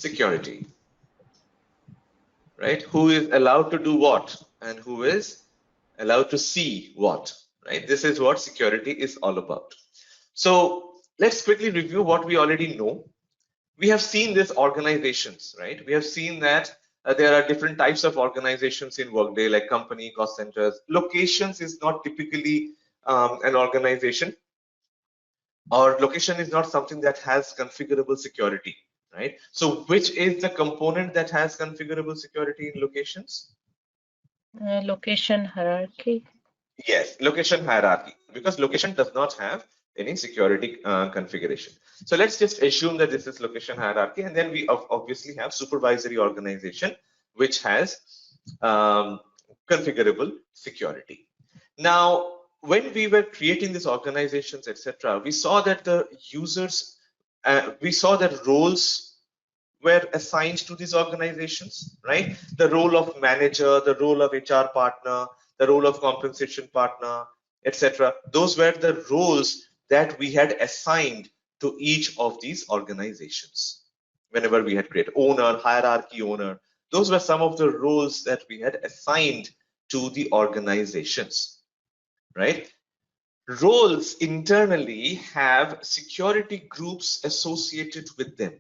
Security, right? Who is allowed to do what and who is allowed to see what, right? This is what security is all about. So let's quickly review what we already know. We have seen these organizations, right? We have seen that there are different types of organizations in Workday, like company, cost centers. Locations is not typically an organization, or location is not something that has configurable security, right? So which is the component that has configurable security in locations? Location hierarchy. Yes, location hierarchy, because location does not have any security configuration. So let's just assume that this is location hierarchy, and then we obviously have supervisory organization, which has configurable security. Now, when we were creating these organizations, etc., we saw that the users, we saw that roles were assigned to these organizations, right? The role of manager, the role of HR partner, the role of compensation partner, etc. Those were the roles that we had assigned to each of these organizations. Whenever we had created owner, hierarchy owner, those were some of the roles that we had assigned to the organizations, right? Roles internally have security groups associated with them.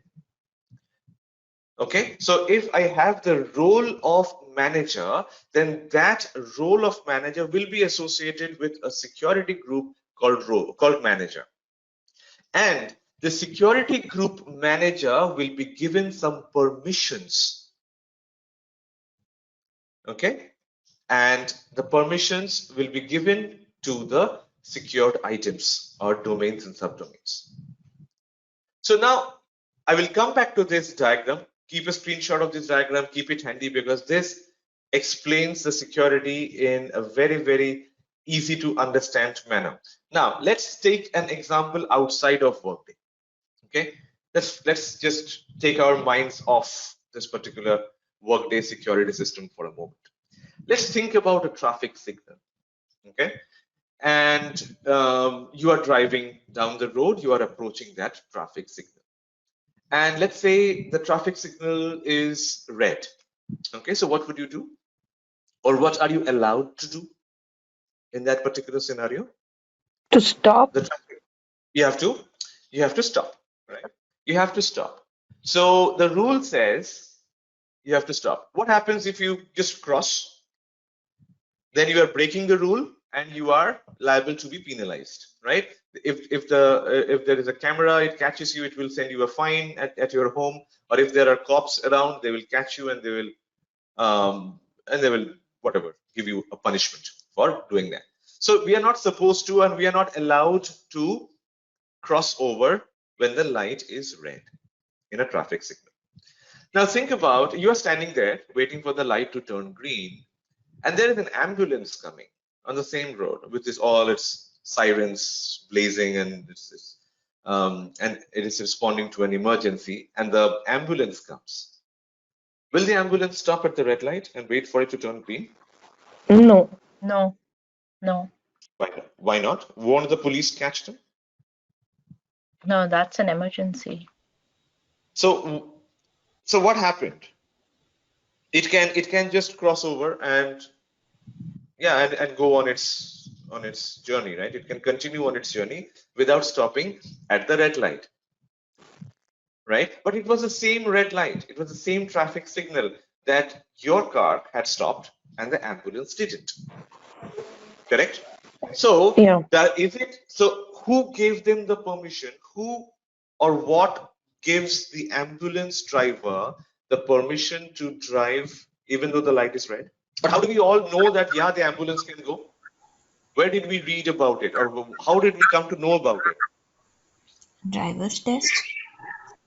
Okay, so if I have the role of manager, then that role of manager will be associated with a security group called manager. And the security group manager will be given some permissions. Okay, and the permissions will be given to the secured items or domains and subdomains. So now I will come back to this diagram. Keep a screenshot of this diagram, keep it handy, because this explains the security in a very, very easy to understand manner. Now let's take an example outside of Workday. Okay, let's just take our minds off this particular Workday security system for a moment. Let's think about a traffic signal. Okay, and you are driving down the road, you are approaching that traffic signal. And let's say the traffic signal is red. Okay, so what would you do? Or what are you allowed to do in that particular scenario? To stop. The traffic, you have to stop, right? You have to stop. So the rule says you have to stop. What happens if you just cross? Then you are breaking the rule and you are liable to be penalized, right? If there is a camera, it catches you, it will send you a fine at your home. Or if there are cops around, they will catch you and they will whatever give you a punishment for doing that. So we are not supposed to, and we are not allowed to cross over when the light is red in a traffic signal. Now think about, you are standing there waiting for the light to turn green, and there is an ambulance coming on the same road with all its sirens blazing, and it is responding to an emergency, and the ambulance comes. Will the ambulance stop at the red light and wait for it to turn green? No. No. No. Why not? Why not? Won't the police catch them? No, that's an emergency. So what happened? It can just cross over and and go on its journey, right? It can continue on its journey without stopping at the red light, right? But it was the same red light, it was the same traffic signal that your car had stopped and the ambulance didn't. Correct? So so who gave them the permission? Who or what gives the ambulance driver the permission to drive even though the light is red? But how do we all know that the ambulance can go? Where did we read about it, or how did we come to know about it? Driver's test.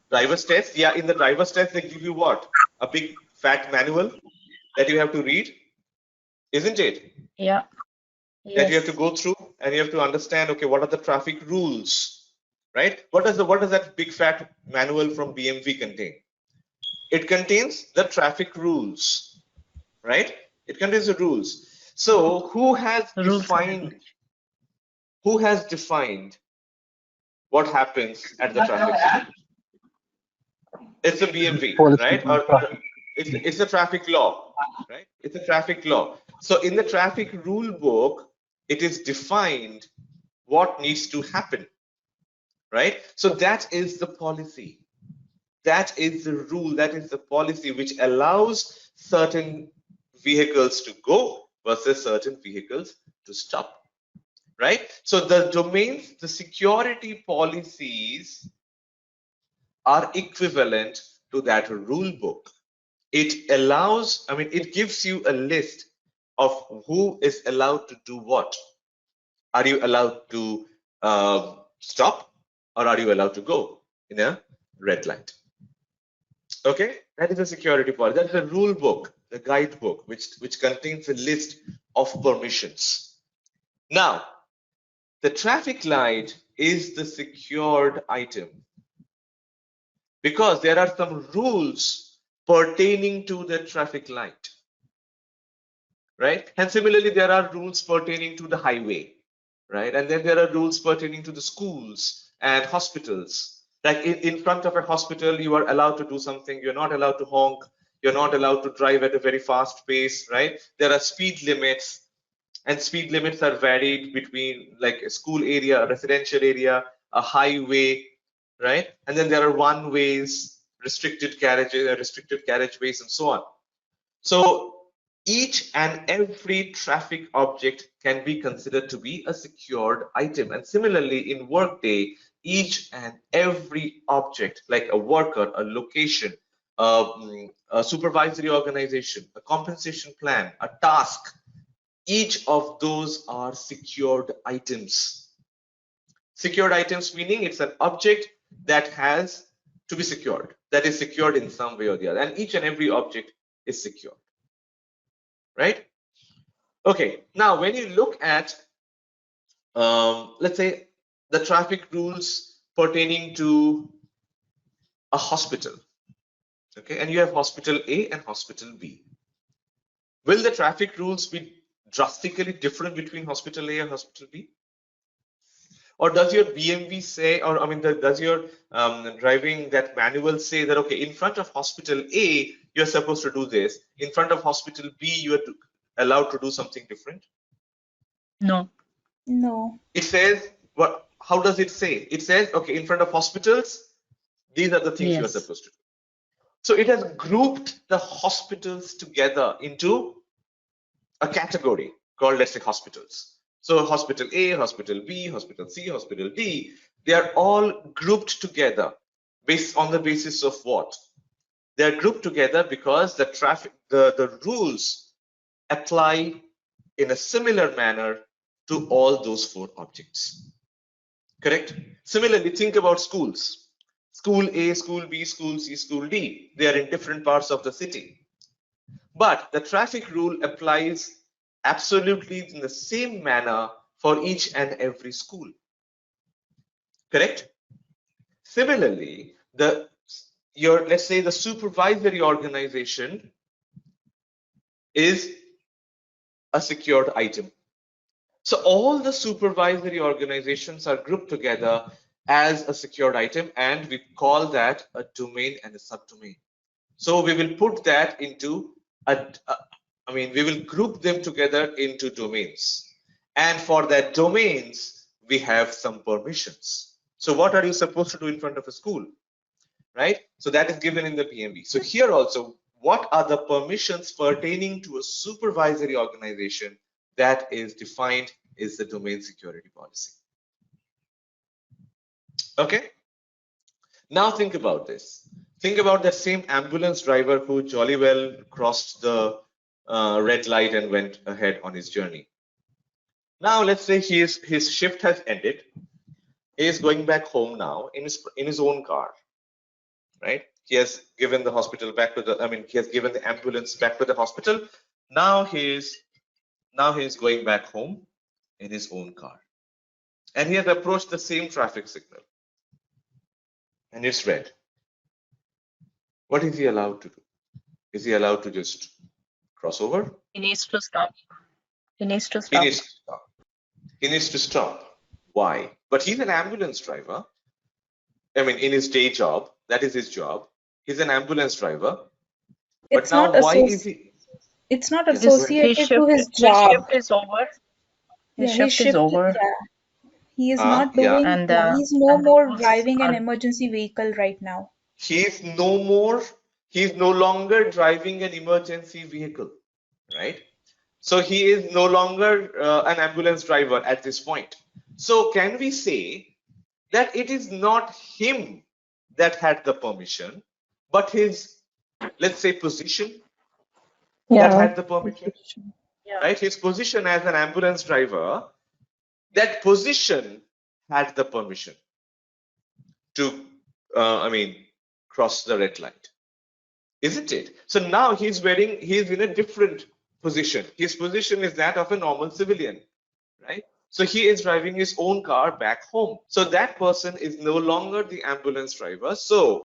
Driver's test. Yeah, in the driver's test they give you what? A big fat manual that you have to read, isn't it? Yeah. That you have to go through and you have to understand, okay, what are the traffic rules, right? What does that big fat manual from BMV contain? It contains the traffic rules, right? It contains the rules. So who has defined what happens at the traffic signal? It's a BMV, Policy right? on traffic. It's a traffic law, right? It's a traffic law. So in the traffic rule book, it is defined what needs to happen, right? So that is the policy. That is the rule. That is the policy which allows certain vehicles to go versus certain vehicles to stop, right? So the domains, the security policies are equivalent to that rule book. It allows, I mean, it gives you a list of who is allowed to do what. Are you allowed to stop, or are you allowed to go in a red light? Okay, that is a security policy. That's the rule book, the guidebook, which contains a list of permissions. Now, the traffic light is the secured item because there are some rules pertaining to the traffic light, right? And similarly, there are rules pertaining to the highway, right? And then there are rules pertaining to the schools and hospitals. Like in front of a hospital, you are allowed to do something. You're not allowed to honk. You're not allowed to drive at a very fast pace, right? There are speed limits, and speed limits are varied between like a school area, a residential area, a highway, right? And then there are one ways, restricted carriages, restricted carriageways, and so on. So each and every traffic object can be considered to be a secured item. And similarly, in Workday, each and every object, like a worker, a location, a supervisory organization, a compensation plan, a task, each of those are secured items. Secured items meaning it's an object that has to be secured, that is secured in some way or the other. And each and every object is secured, right? Okay, now when you look at, let's say, the traffic rules pertaining to a hospital, okay, and you have hospital A and hospital B. Will the traffic rules be drastically different between hospital A and hospital B? Or does your BMV say, or I mean, does your driving that manual say that, okay, in front of hospital A, you're supposed to do this. In front of hospital B, you are allowed to do something different? No. No. It says, what? How does it say? It says, okay, in front of hospitals, these are the things you are Yes. supposed to do. So it has grouped the hospitals together into a category called, let's say, hospitals. So hospital A, hospital B, hospital C, hospital D, they are all grouped together based on the basis of what? They are grouped together because the traffic, the rules apply in a similar manner to all those four objects. Correct? Similarly, think about schools. School A, school B, school C, school D. They are in different parts of the city. But the traffic rule applies absolutely in the same manner for each and every school. Correct? Similarly, let's say the supervisory organization is a secured item. So all the supervisory organizations are grouped together as a secured item, and we call that a domain and a subdomain. So we will put that into we will group them together into domains. And for that domains, we have some permissions. So what are you supposed to do in front of a school, right? So that is given in the PMB. So here also, what are the permissions pertaining to a supervisory organization that is defined is the domain security policy. Okay. Now think about this. Think about that same ambulance driver who jolly well crossed the red light and went ahead on his journey. Now let's say his shift has ended. He is going back home now in his own car, right? He has given the hospital back to the, he has given the ambulance back to the hospital. Now he's going back home in his own car, and he has approached the same traffic signal, and it's red. What is he allowed to do? Is he allowed to just cross over? He needs to stop. He needs to He stop. needs to stop. He needs to stop. Why? But he's an ambulance driver. I mean, in his day job, that is his job. He's an ambulance driver. It's But now, not why is he? it's not Yes, go ahead. associated to his job. shift is over. His Yeah, his shift is shift, over, yeah. He is not Yeah. doing, and yeah, he's no and the more boss driving an are emergency vehicle right now. He's no longer driving an emergency vehicle, right? So he is no longer an ambulance driver at this point. So can we say that it is not him that had the permission, but his, let's say, position that yeah. had the permission, right? His position as an ambulance driver, that position had the permission to, cross the red light, isn't it? So now he's in a different position. His position is that of a normal civilian, right? So he is driving his own car back home. So that person is no longer the ambulance driver. So